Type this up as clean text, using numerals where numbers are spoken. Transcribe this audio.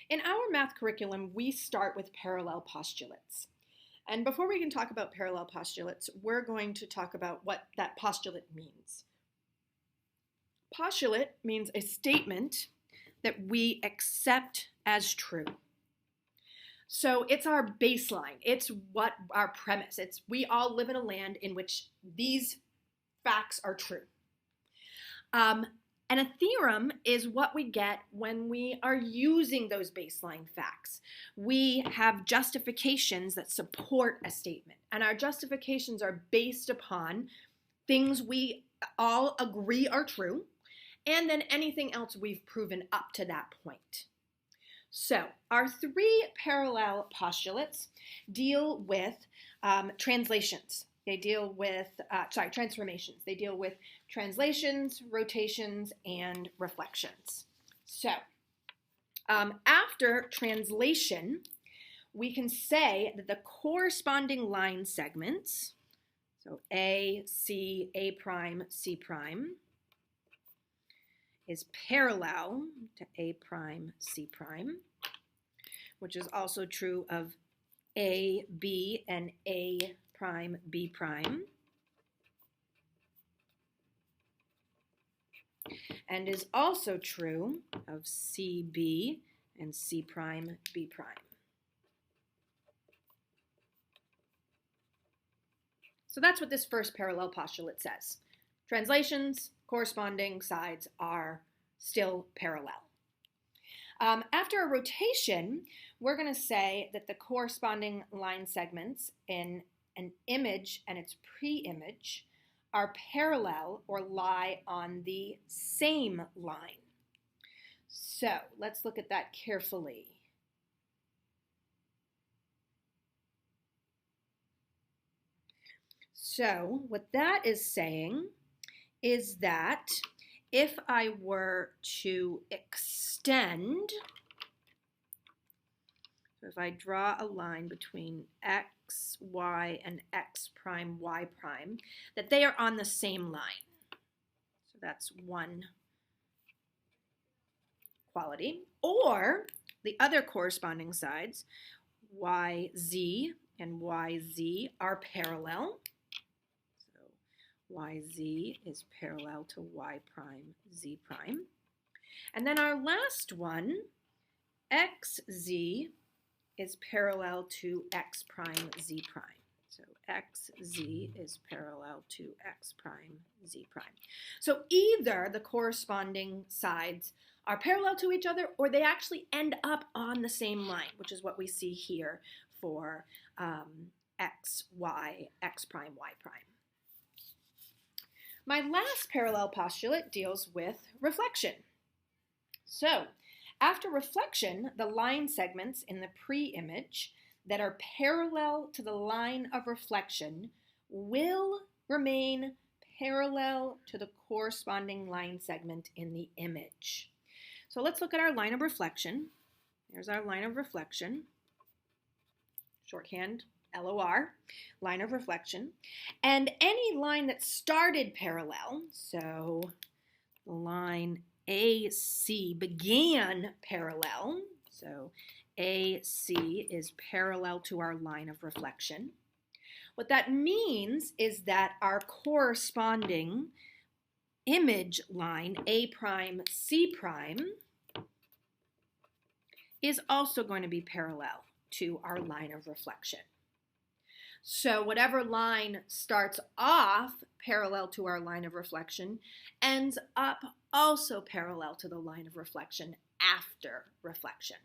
In our math curriculum, we start with parallel postulates. And before we can talk about parallel postulates, we're going to talk about what that postulate means. Postulate means a statement that we accept as true. So it's our baseline. It's what our premise. We all live in a land in which these facts are true. And a theorem is what we get when we are using those baseline facts. We have justifications that support a statement, and our justifications are based upon things we all agree are true, and then anything else we've proven up to that point. So our three parallel postulates deal with translations. They deal with, transformations. They deal with translations, rotations, and reflections. So after translation, we can say that the corresponding line segments, so A, C, A prime, C prime, is parallel to A prime, C prime, which is also true of A, B, and A prime, B prime, and is also true of CB and C prime, B prime. So that's what this first parallel postulate says. Translations, corresponding sides are still parallel. After a rotation, we're going to say that the corresponding line segments in an image and its pre-image are parallel or lie on the same line. So let's look at that carefully. So what that is saying is that if I were to extend, so if I draw a line between x, y, and x prime, y prime, that they are on the same line. So that's one quality. Or the other corresponding sides, yz and yz, are parallel. YZ is parallel to Y prime, Z prime. And then our last one, XZ, is parallel to X prime, Z prime. So XZ is parallel to X prime, Z prime. So either the corresponding sides are parallel to each other or they actually end up on the same line, which is what we see here for X, Y, X prime, Y prime. My last parallel postulate deals with reflection. So, after reflection, the line segments in the pre-image that are parallel to the line of reflection will remain parallel to the corresponding line segment in the image. So let's look at our line of reflection. There's our line of reflection, shorthand LOR, line of reflection, and any line that started parallel, so the line AC began parallel, so AC is parallel to our line of reflection. What that means is that our corresponding image line, A prime, C prime, is also going to be parallel to our line of reflection. So whatever line starts off parallel to our line of reflection ends up also parallel to the line of reflection after reflection.